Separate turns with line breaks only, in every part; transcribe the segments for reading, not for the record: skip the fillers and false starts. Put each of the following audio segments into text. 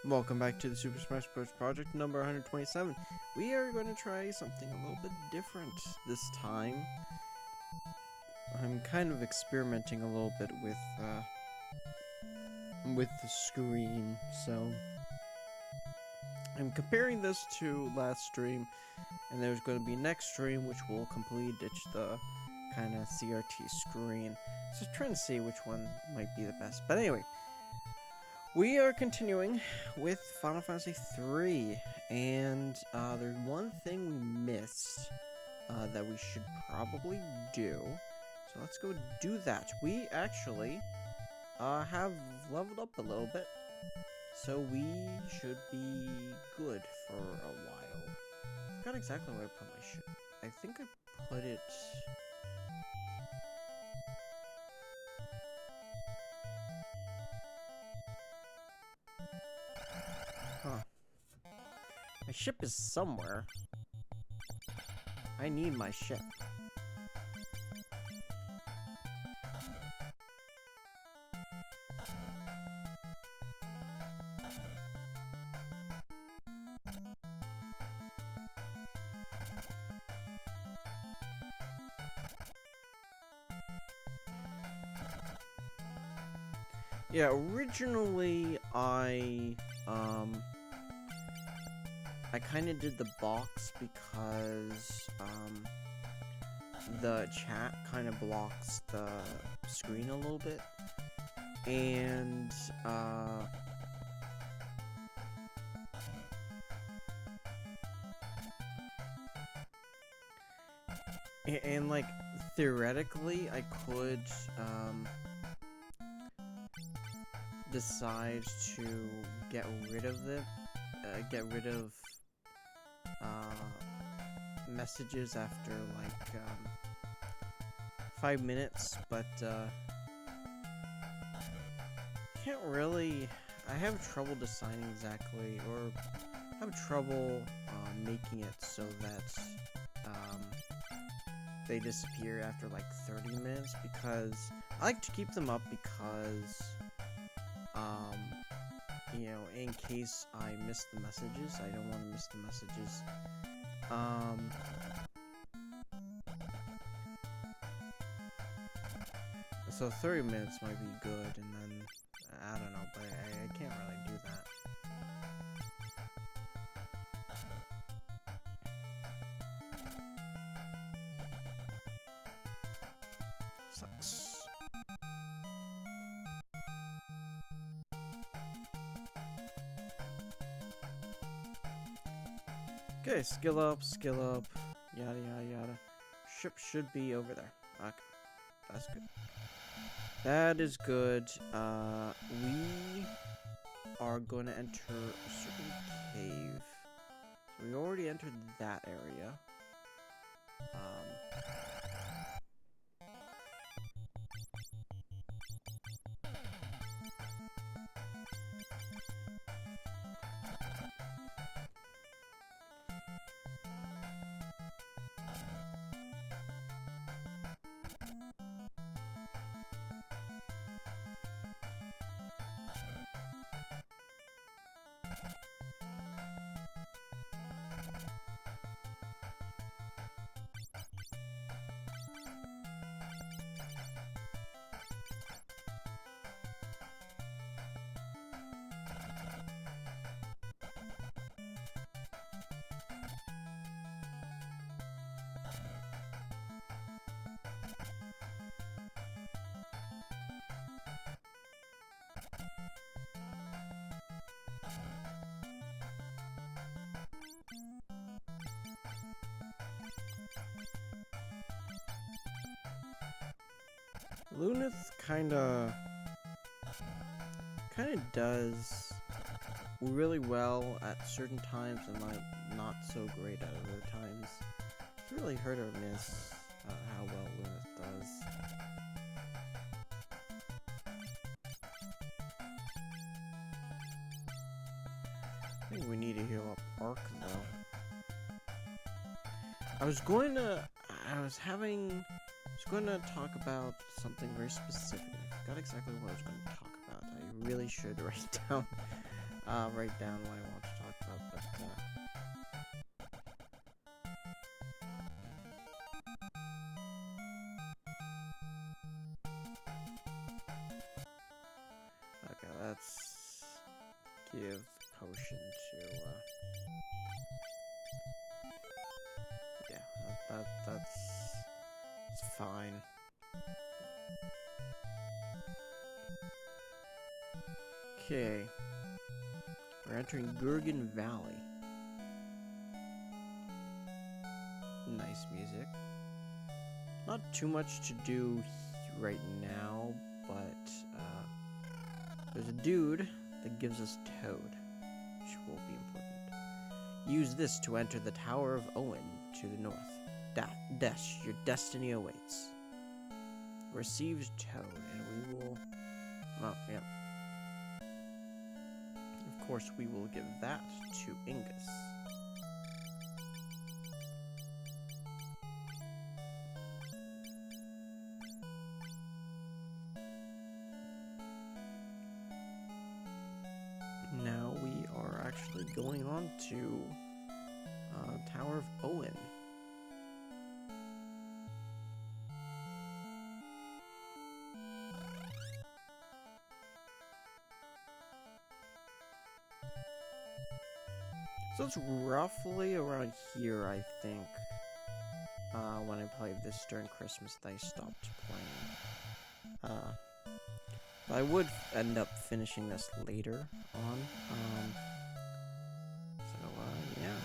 Welcome back to the Super Smash Bros. Project number 127. We are going to try something a little bit different this time. I'm kind of experimenting a little bit with the screen, so I'm comparing this to last stream, and there's going to be next stream which will completely ditch the kind of CRT screen. So trying to see which one might be the best. But anyway, we are continuing with Final Fantasy III, and there's one thing we missed that we should probably do. So let's go do that. We actually have leveled up a little bit, so we should be good for a while. I forgot exactly where I put my ship. I think I put it... Huh. My ship is somewhere. I need my ship. Yeah, originally I kind of did the box because the chat kind of blocks the screen a little bit, and like theoretically I could decide to get rid of messages after like 5 minutes, but can't really. I have trouble deciding exactly, or have trouble making it so that they disappear after like 30 minutes, because I like to keep them up because you know, in case I miss the messages. I don't want to miss the messages. So 30 minutes might be good, and then, I don't know, but I can't really do that. Sucks. Okay, skill up, yada yada yada. Ship should be over there. Okay, that's good. That is good. We are going to enter a certain cave. So we already entered that area. Lunith kinda does really well at certain times and like not so great at other times. It's really hit or miss how well Lunith does. I think we need to heal up Arc though. I was going to talk about something very specific. I forgot exactly what I was going to talk about. I really should write it down. write down what I want to talk about, but, okay, let's give potion to, yeah, that's fine. Okay. We're entering Gurgan Valley. Nice music. Not too much to do right now, but there's a dude that gives us Toad, which will be important. Use this to enter the Tower of Owen to the north. Dash, your destiny awaits. Receives Toad, and we will... Oh, yeah. Of course, we will give that to Ingus. Now we are actually going on to Tower of Owen. So it's roughly around here, I think, when I played this during Christmas, that I stopped playing. But I would end up finishing this later on. Yeah.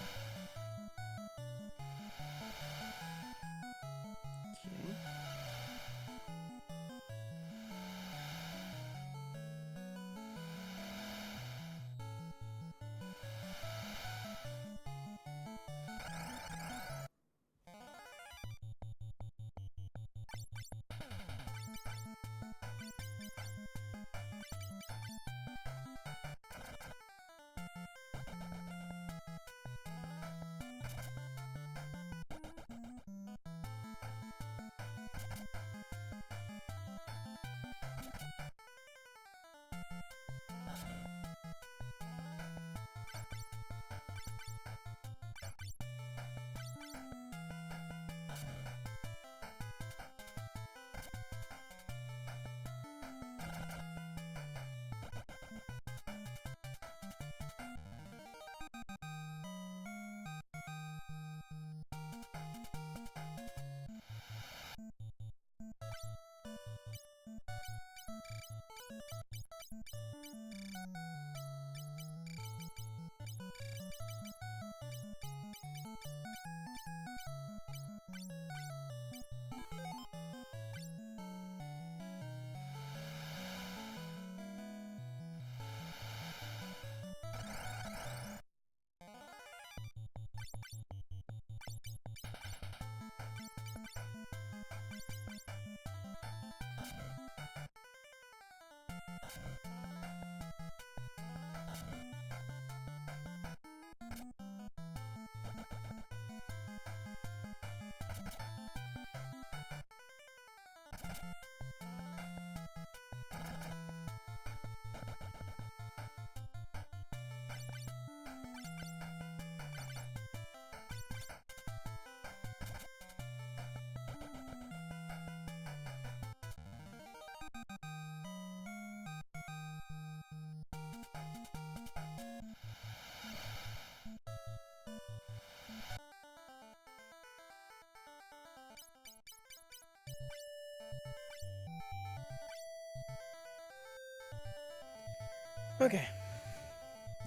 Okay. Okay.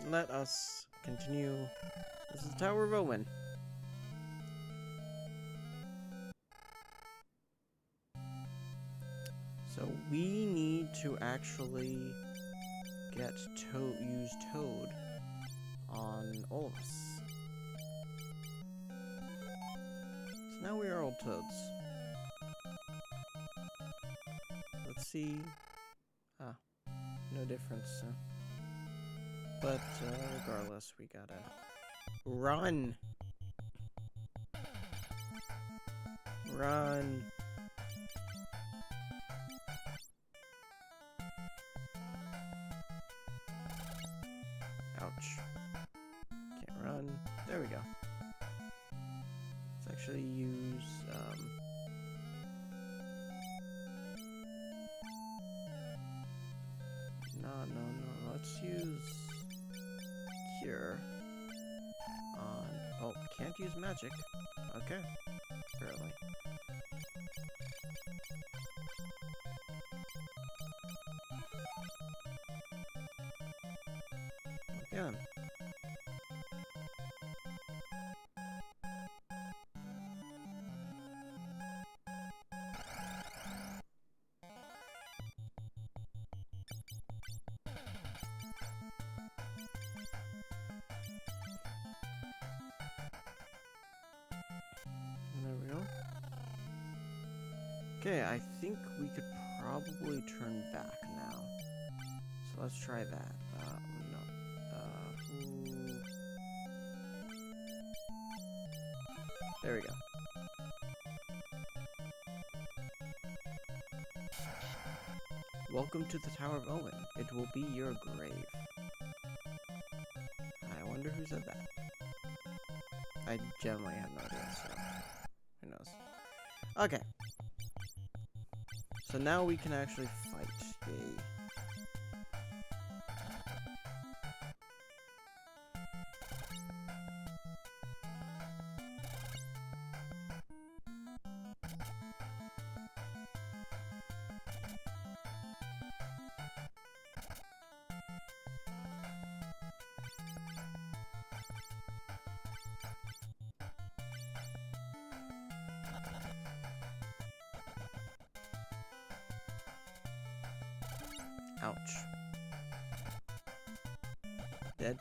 Let us continue. This is the Tower of Owen. So we need to actually use Toad on all of us. So now we are all Toads. Let's see. No difference. But regardless, we gotta run. Run. There we go. Let's actually use, no, let's use cure on, oh, can't use magic. Okay, apparently. Okay. There we go. Okay, I think we could probably turn back now. So let's try that. No. There we go. Welcome to the Tower of Owen. It will be your grave. I wonder who said that. I generally have no idea, so who knows. Okay. So now we can actually fight. Yay. Ouch. Dead.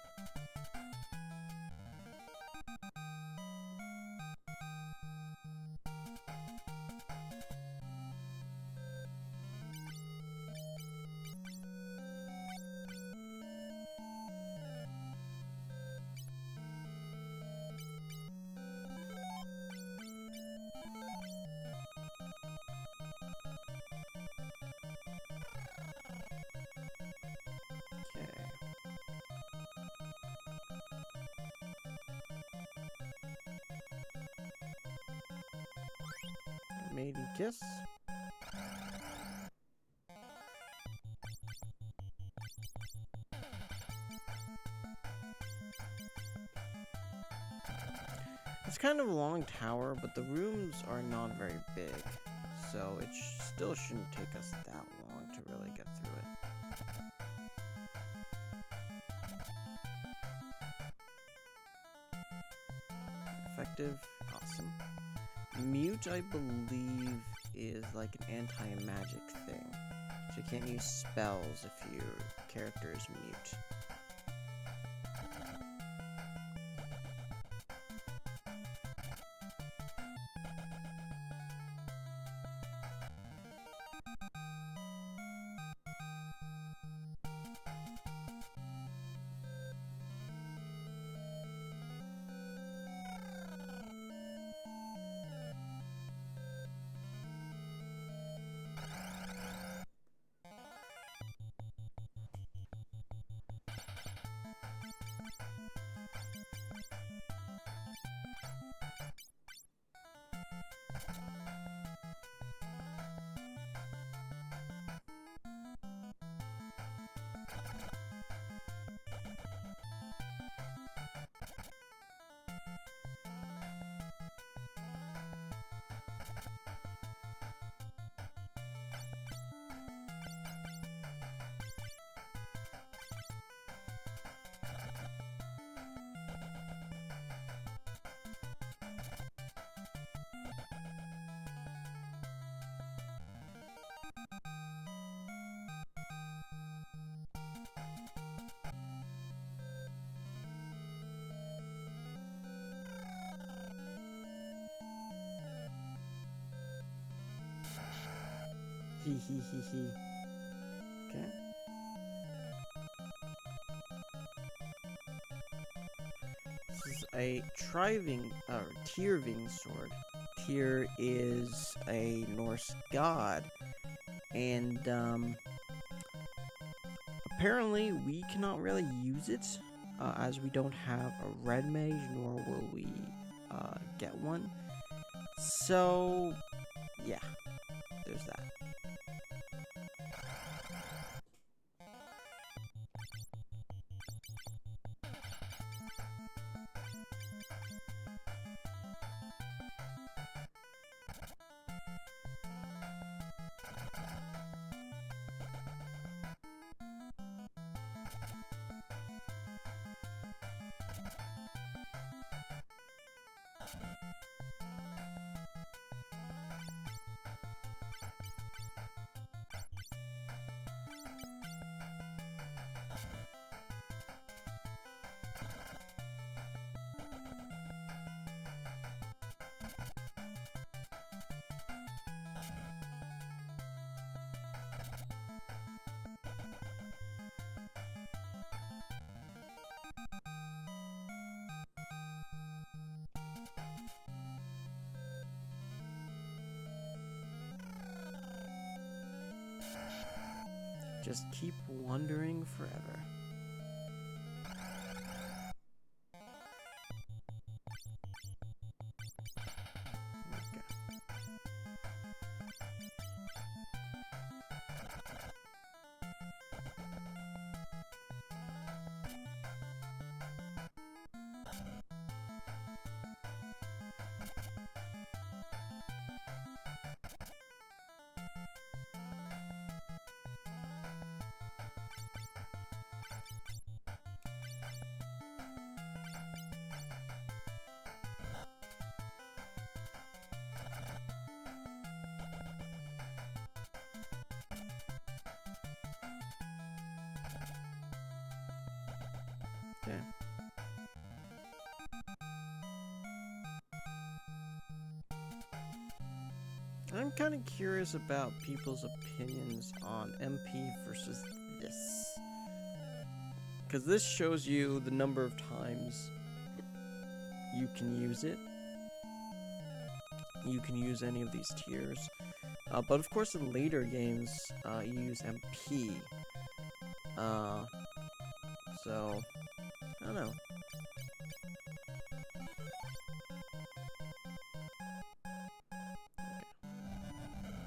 Maiden kiss. It's kind of a long tower, but the rooms are not very big, so it still shouldn't take us that long to really get through it. Effective. Awesome. Mute, I believe, is like an anti-magic thing. So you can't use spells if your character is mute. He. Okay. This is a Tyrving sword. Tyr is a Norse god, and apparently we cannot really use it as we don't have a red mage, nor will we get one. So, yeah, there's that. Just keep wondering forever. Okay. Okay. I'm kind of curious about people's opinions on MP versus this. Because this shows you the number of times you can use it. You can use any of these tiers. But of course in later games, you use MP. So, I don't know.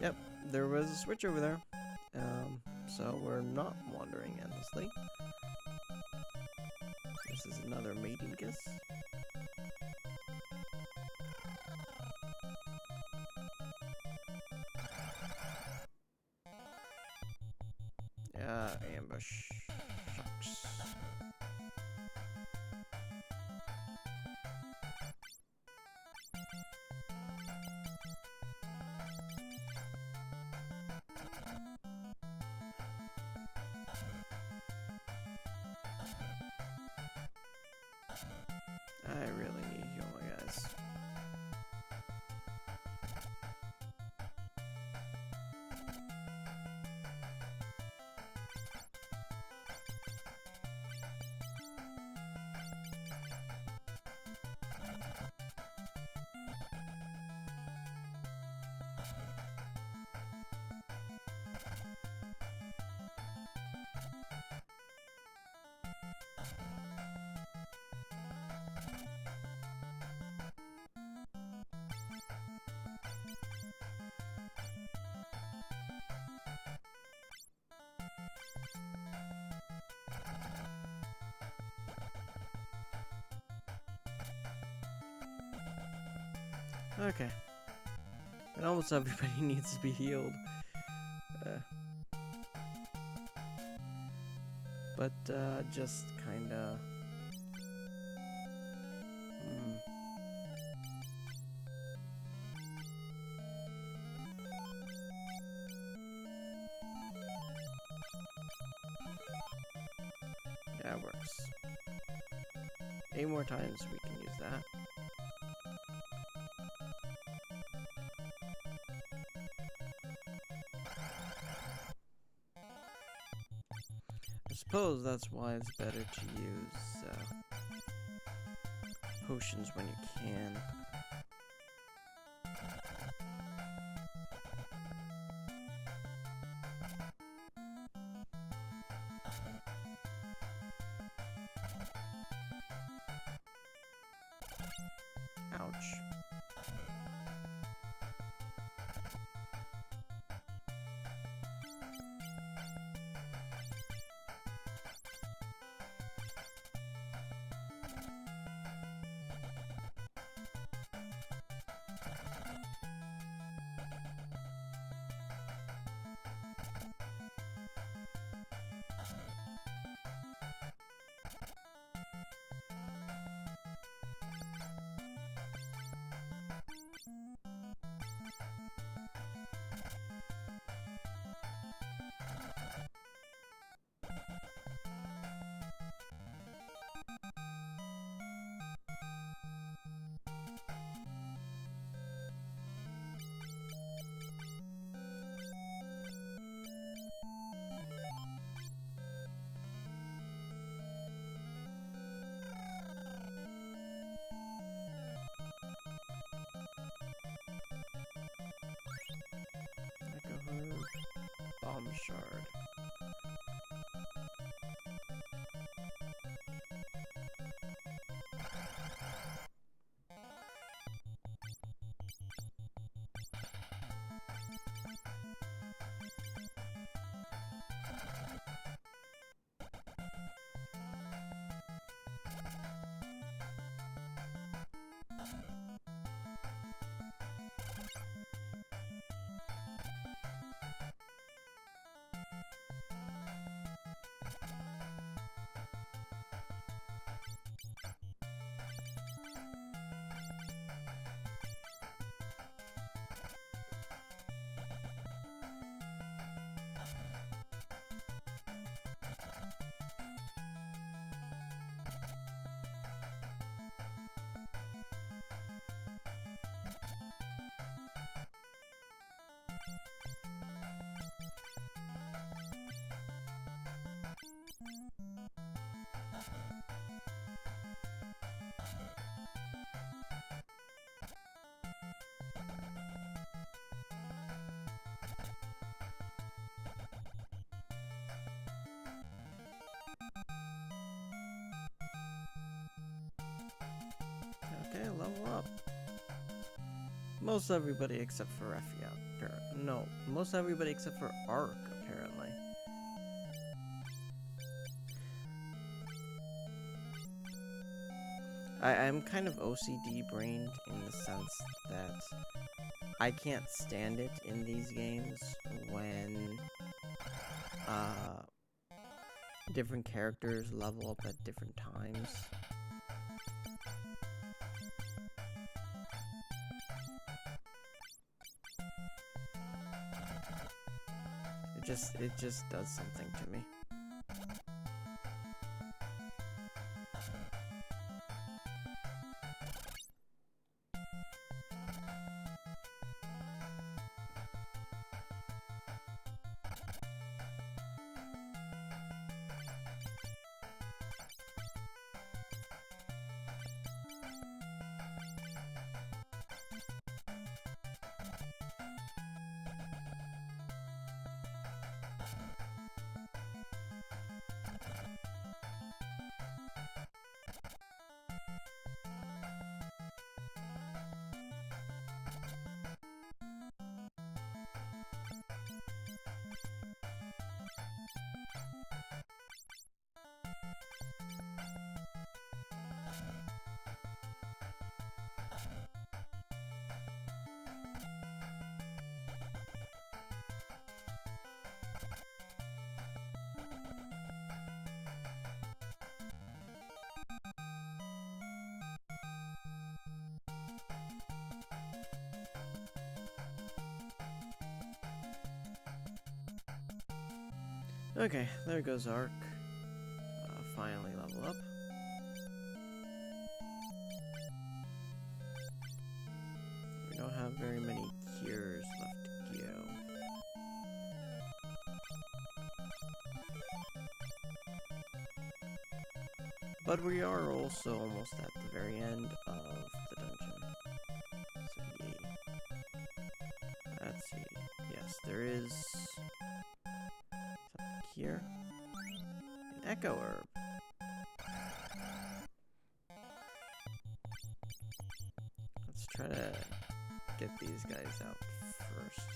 Yep, there was a switch over there. So we're not wandering endlessly. This is another mating kiss. Ambush. Shucks. I really need you, my guys. Okay. And almost everybody needs to be healed. But, just kinda... Yeah, it works. 8 more times we can use that. I suppose that's why it's better to use potions when you can. bomb shard. Okay, level up. Most everybody except for FFIII. No, most everybody except for Ark, apparently. I'm kind of OCD brained in the sense that I can't stand it in these games when different characters level up at different times. It just does something to me. Okay, there goes Ark. Finally level up. We don't have very many cures left to go. But we are also almost at the very end of the dungeon. So yay. Let's see. Yes, there is something here. An echo herb. Let's try to get these guys out first.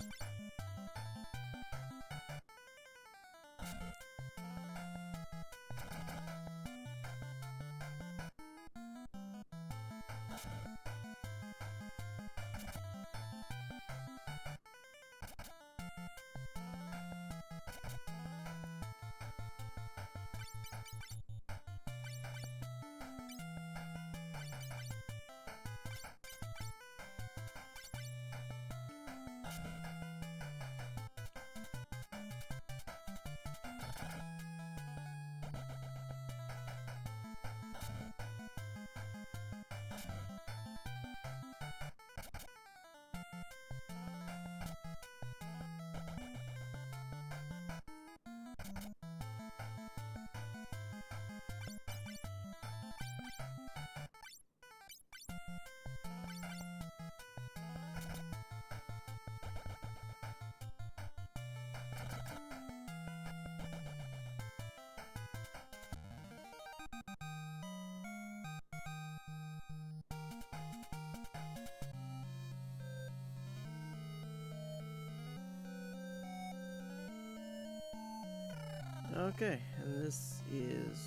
Okay, and this is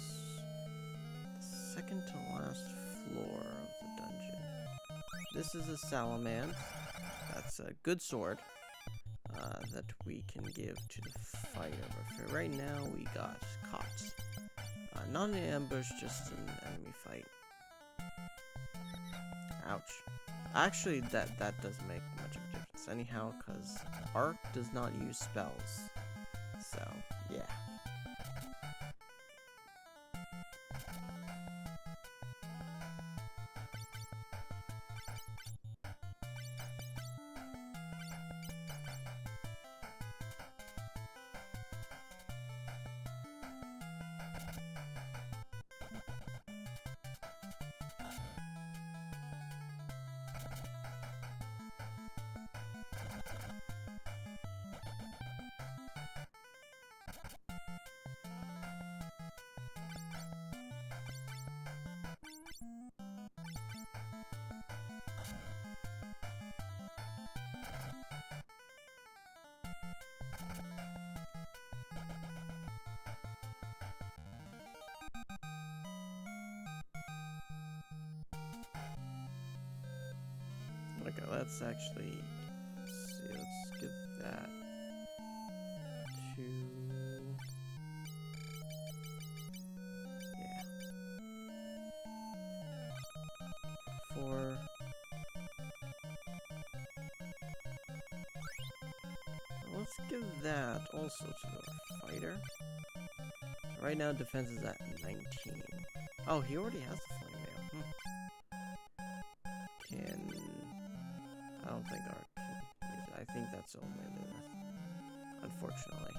the second to last floor of the dungeon. This is a salamand. That's a good sword that we can give to the fighter. But for right now, we got caught. Not an ambush, just an enemy fight. Ouch. Actually, that doesn't make much of a difference anyhow, because Arc does not use spells. So, yeah. Okay, let's actually see. Let's give that to for let's give that also to the fighter. So right now defense is at 19. Oh, he already has the flame mail. I don't think Arc can use it. I think that's only Luna, unfortunately.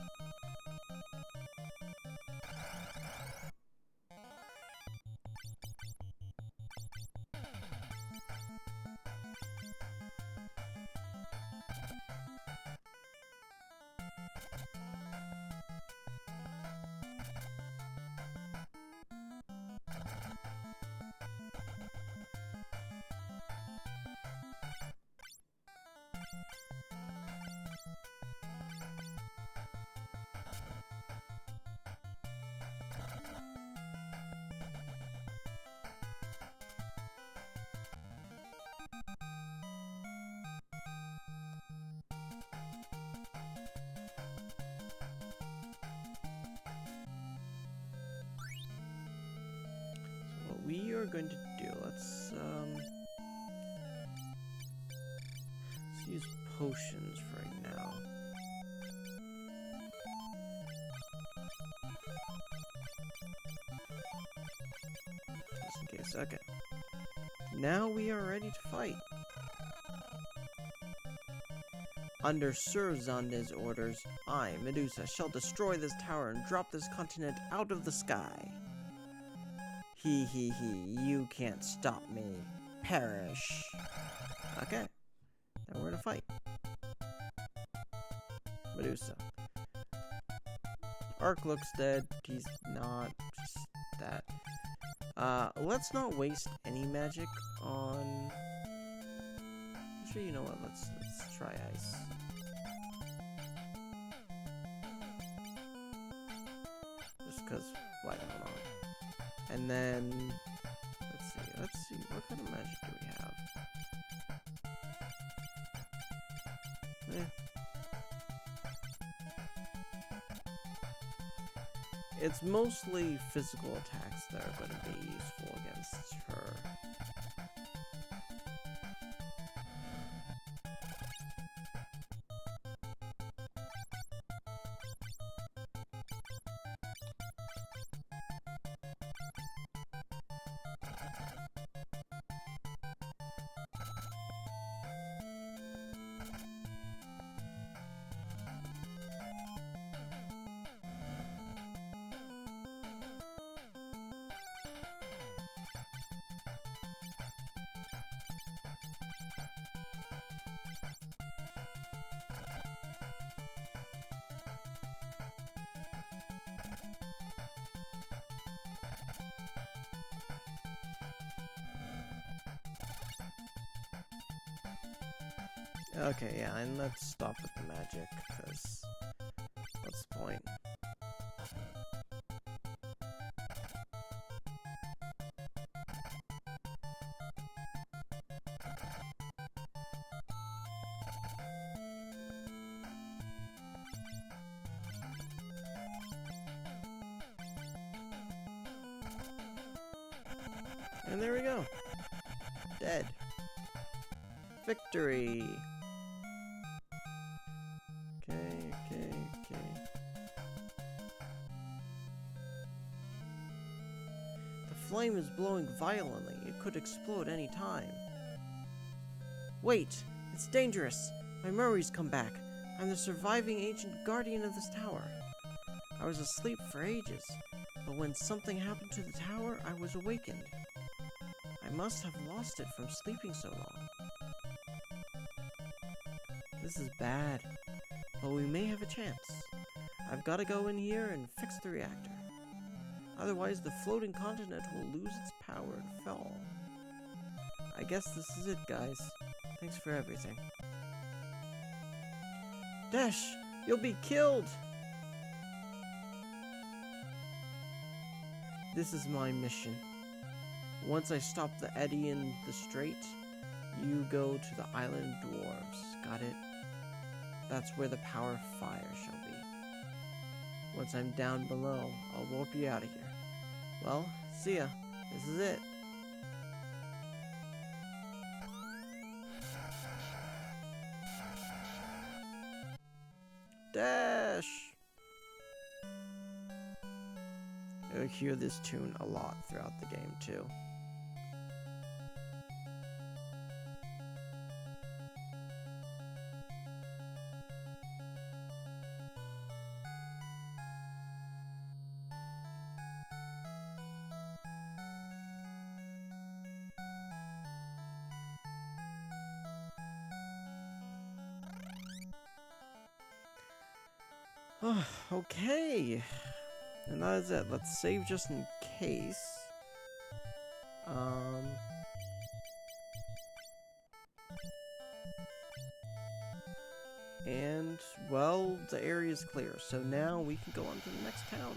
We are going to do, let's use potions for right now. Just in case. Okay. Now we are ready to fight. Under Sir Zonde's orders, I, Medusa, shall destroy this tower and drop this continent out of the sky. He, you can't stop me. Perish. Okay. Now we're gonna fight. Medusa. Arc looks dead. He's not. Just that. Let's not waste any magic on... Actually, you know what? Let's try ice. Just because, why not? And then, let's see, what kind of magic do we have? It's mostly physical attacks that are going to be useful against her. Okay, yeah, and let's stop with the magic, because what's the point? And there we go. Dead. Victory! Okay. The flame is blowing violently. It could explode any time. Wait! It's dangerous! My memories come back. I'm the surviving ancient guardian of this tower. I was asleep for ages, but when something happened to the tower, I was awakened. I must have lost it from sleeping so long. This is bad, but we may have a chance. I've got to go in here and fix the reactor. Otherwise, the floating continent will lose its power and fall. I guess this is it, guys. Thanks for everything. Dash! You'll be killed! This is my mission. Once I stop the eddy in the strait, you go to the island dwarves. Got it? That's where the power of fire shall be. Once I'm down below, I'll warp you out of here. Well, see ya. This is it. Dash! You'll hear this tune a lot throughout the game, too. Okay, and that is it. Let's save just in case. And, well, the area is clear, so now we can go on to the next town.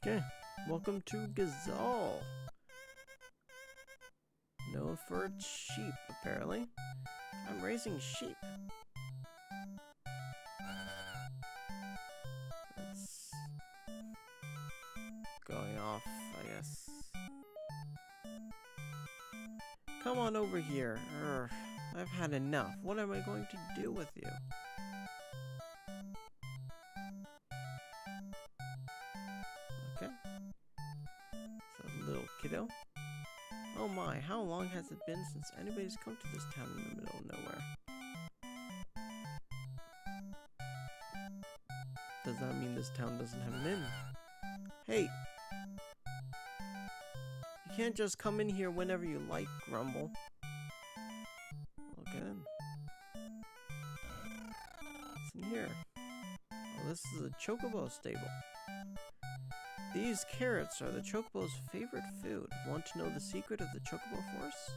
Okay, welcome to Gisahl. Known for its sheep, apparently. I'm raising sheep. It's going off, I guess. Come on over here. Urgh, I've had enough. What am I going to do with you? Okay. So, little kiddo. Oh my, how long has it been since anybody's come to this town in the middle of nowhere? Does that mean this town doesn't have an inn? Hey! You can't just come in here whenever you like, Grumble. Okay then. What's in here? Oh, this is a chocobo stable. These carrots are the chocobo's favorite food. Want to know the secret of the chocobo forest?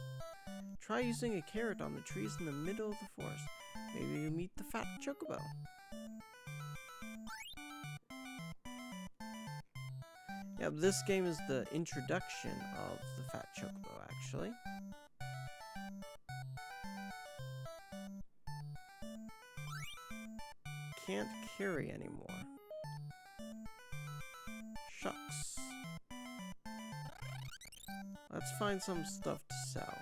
Try using a carrot on the trees in the middle of the forest. Maybe you meet the fat chocobo. Yeah, but this game is the introduction of the fat chocobo, actually. Can't carry anymore. Shucks. Let's find some stuff to sell.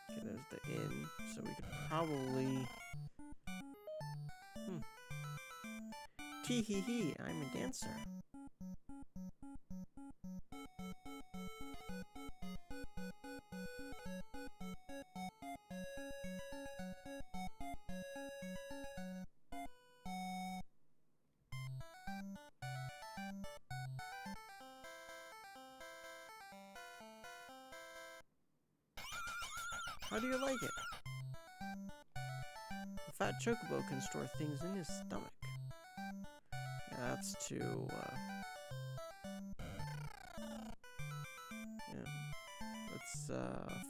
Okay, there's the inn, so we could probably... Tee hee hee, I'm a dancer. How do you like it? The fat chocobo can store things in his stomach. Yeah, that's too, yeah. Let's,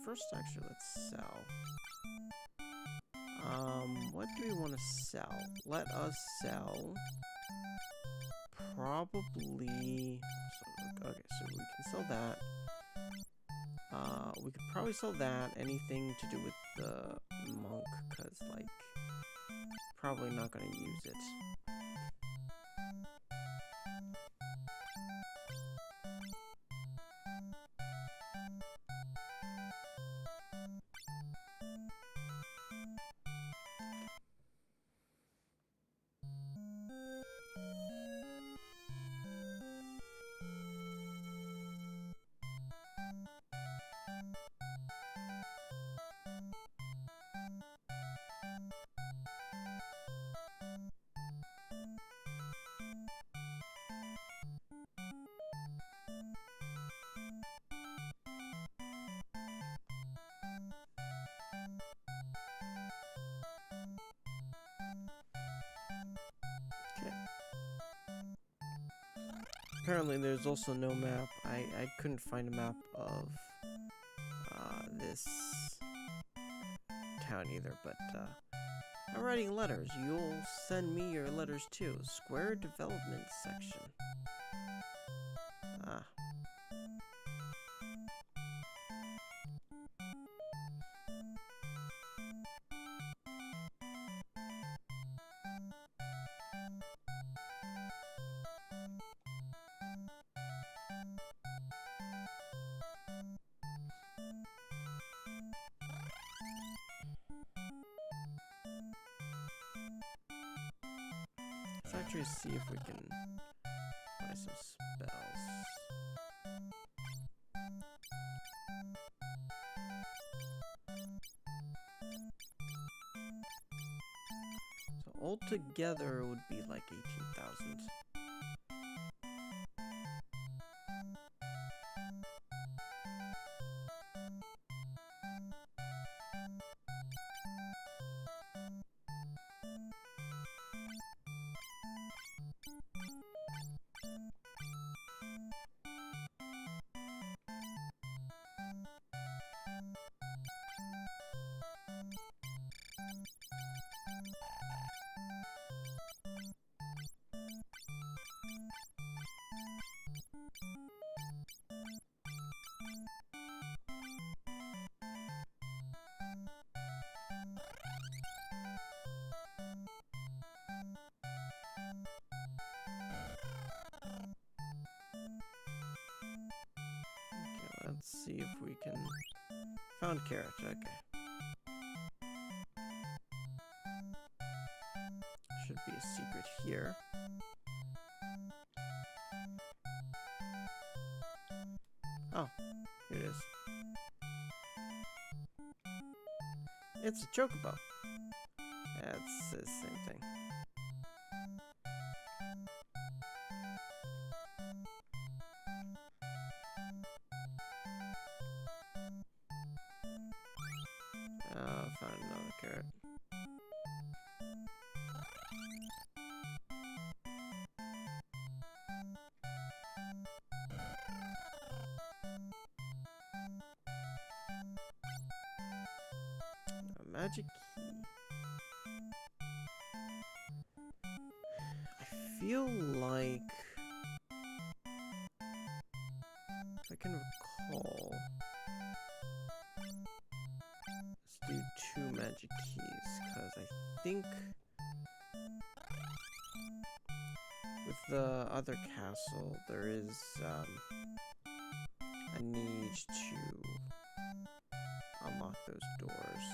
first actually, let's sell. What do we want to sell? Let us sell probably, okay, so we can sell that. We could probably sell that, anything to do with the monk, because, like, probably not going to use it. Apparently there's also no map. I couldn't find a map of this town either, but I'm writing letters. You'll send me your letters too. Square development section. Ah. Let's actually see if we can buy some spells. So altogether it would be like 18,000. Let's see if we can... Found carrot, okay. Should be a secret here. Oh, here it is. It's a chocobo. Yeah, it's the same thing. Found another carrot. A magic key. I feel like... if I can recall... let's do 2 magic keys, because I think... with the other castle, there is a need to unlock those doors.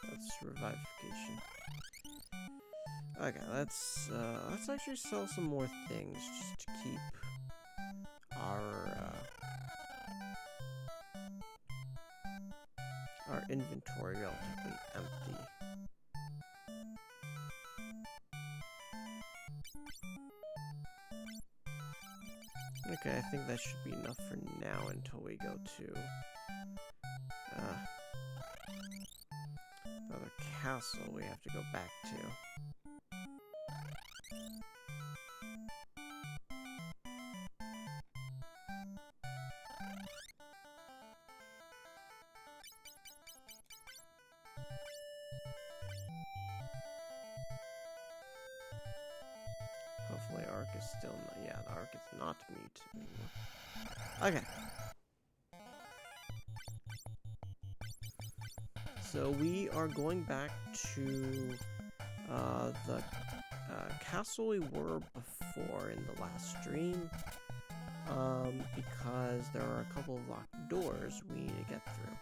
That's revivification. Okay, let's actually sell some more things just to keep our inventory relatively empty. Okay, I think that should be enough for now until we go to the other castle we have to go back to. Hopefully Ark is still not, yeah, the Ark is not mute anymore. Okay. So we are going back to the castle we were before in the last stream, because there are a couple of locked doors we need to get through.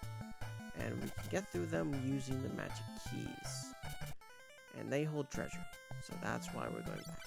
And we can get through them using the magic keys. And they hold treasure, so that's why we're going back.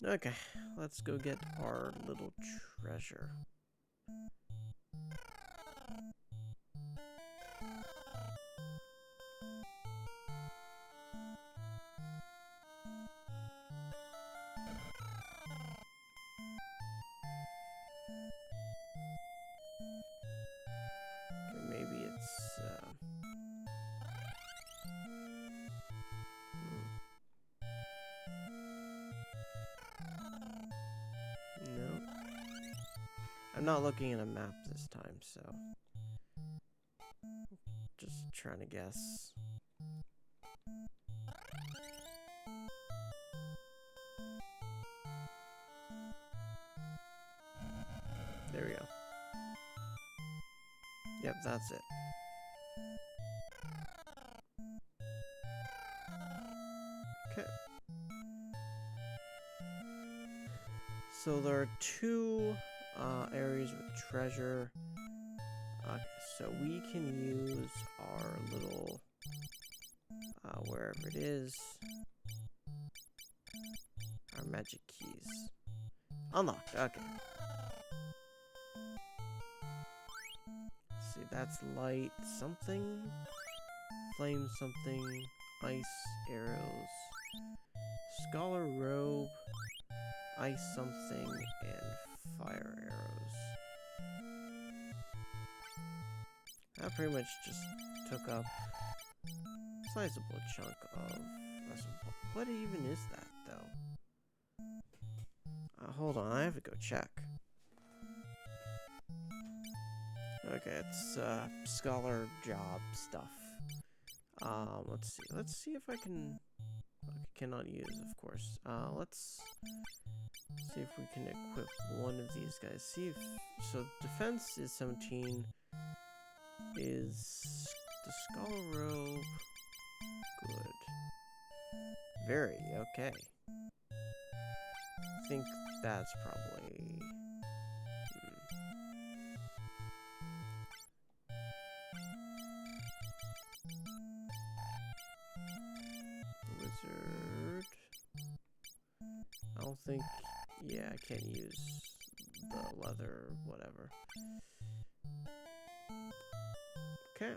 Okay, let's go get our little treasure. Okay, maybe it's no. I'm not looking at a map this time, so just trying to guess. There we go. Yep, that's it. Okay. So there are two areas with treasure. So we can use our little wherever it is, our magic keys. Unlocked. Okay. Let's see, that's light something, flame something, ice arrows, scholar robe, ice something, and fire arrows. That pretty much just took up a sizable chunk of... What even is that, though? Hold on, I have to go check. Okay, it's scholar job stuff. Let's see if I can... cannot use, of course. Let's see if we can equip one of these guys. See if... So, defense is 17. Is the scholar robe good? Very, okay. I think that's probably... Wizard... I don't think... Yeah, I can't use the leather, whatever. Okay.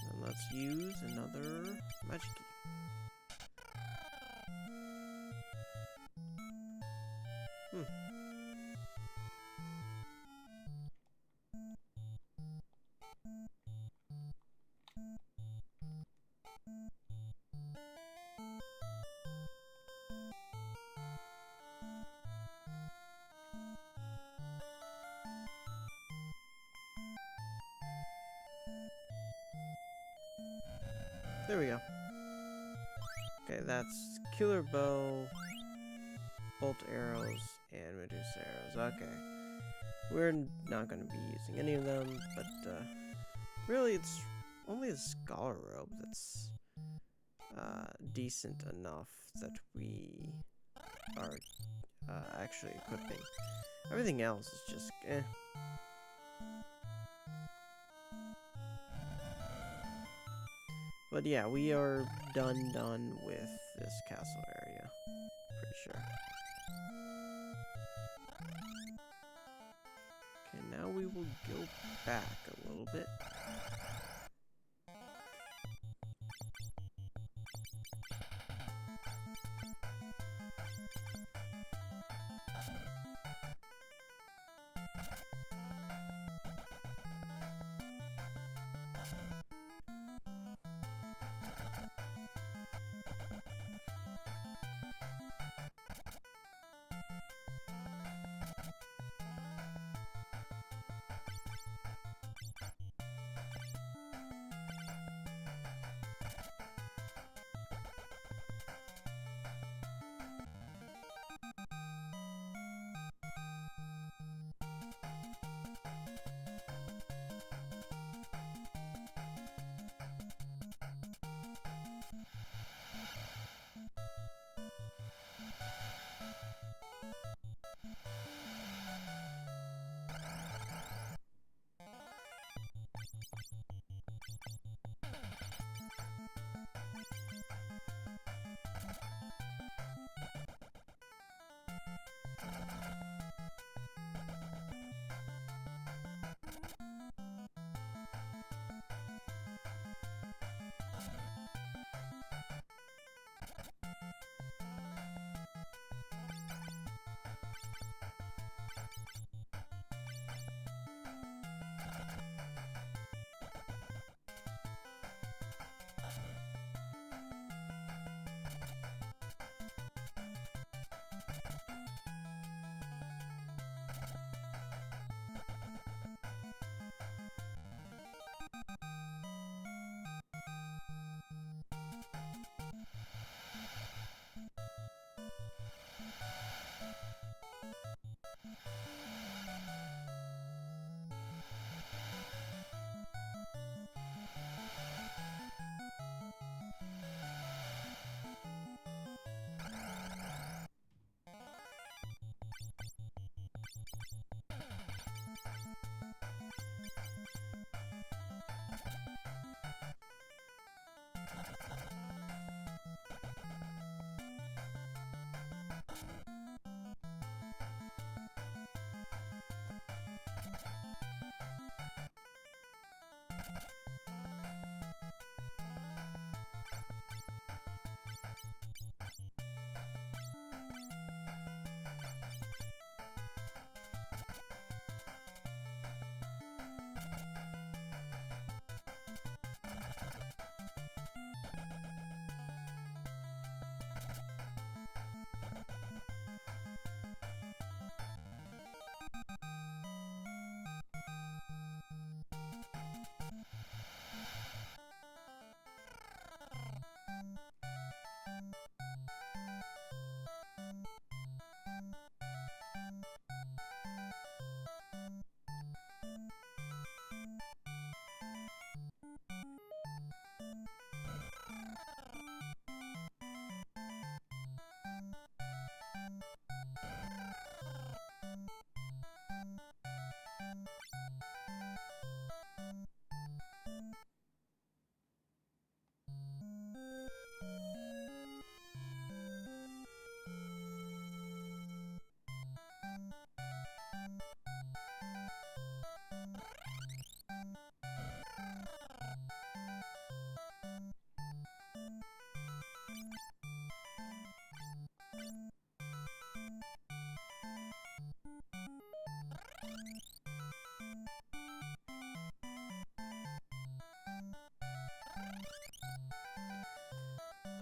And let's use another magic key. There we go. Okay, that's killer bow, bolt arrows, and Medusa arrows. Okay. We're not going to be using any of them, but really it's only the scholar robe that's decent enough that we are actually equipping. Everything else is just eh. But yeah, we are done with this castle area. Pretty sure. Okay, now we will go back a little bit.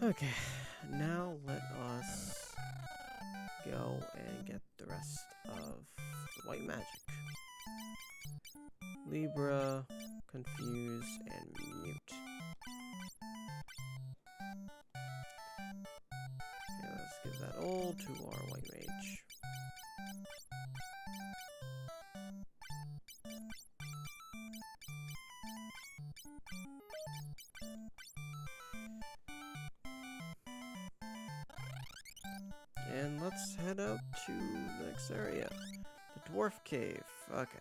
Okay, now let us go and get the rest of the white magic. Libra, confuse, and mute. Okay, let's give that all to our white mage. And let's head out to the next area, the Dwarf Cave. Okay.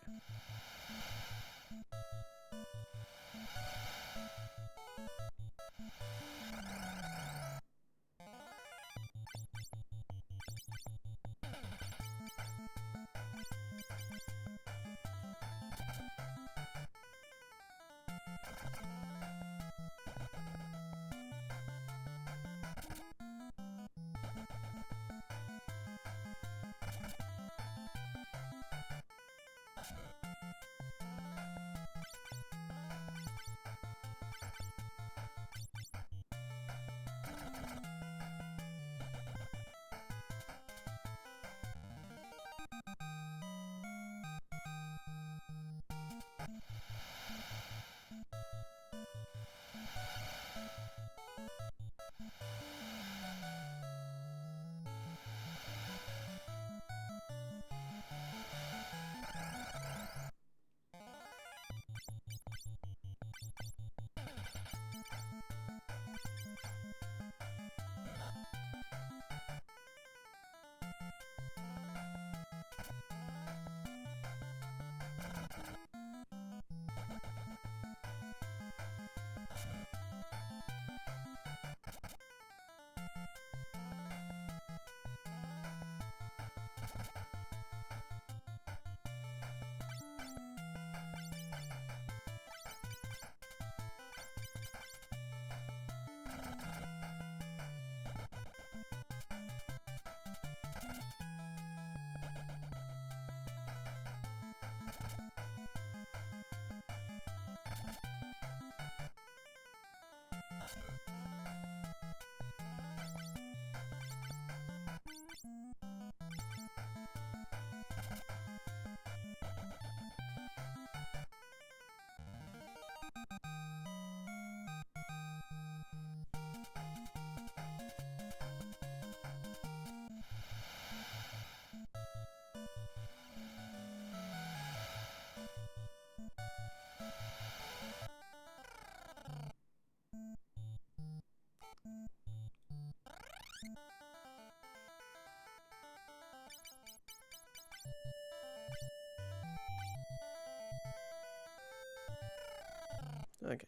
Okay.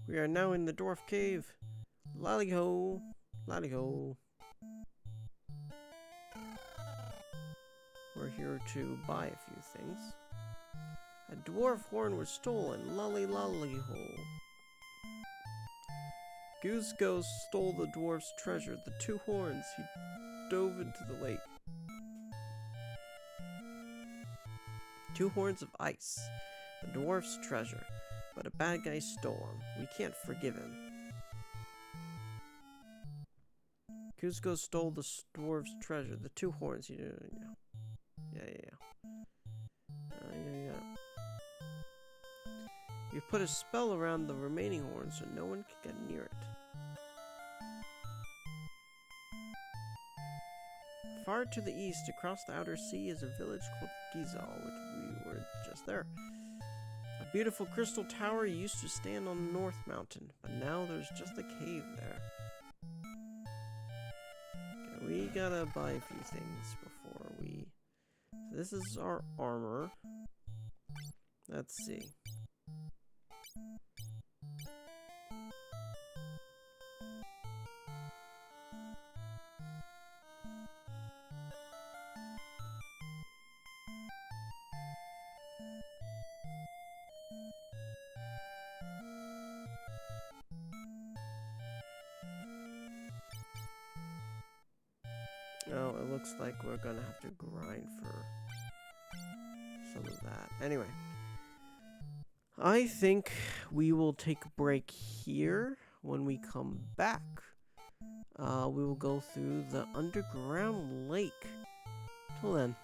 We are now in the Dwarf Cave. Lally-ho. Lally-ho. We're here to buy a few things. A dwarf horn was stolen. Lolly-lolly-ho. Gisahl stole the dwarf's treasure, the 2 horns. He dove into the lake. 2 horns of ice. The dwarf's treasure. But a bad guy stole them. We can't forgive him. Gisahl stole the dwarf's treasure, the 2 horns. Yeah. You put a spell around the remaining horns so no one can get near it. Far to the east, across the outer sea, is a village called Gisahl, which we were just there. A beautiful crystal tower used to stand on the North Mountain, but now there's just a cave there. Okay, we gotta buy a few things before we... So this is our armor. Let's see. Oh, it looks like we're gonna have to grind for some of that. Anyway, I think we will take a break here. When we come back, we will go through the underground lake. Till then.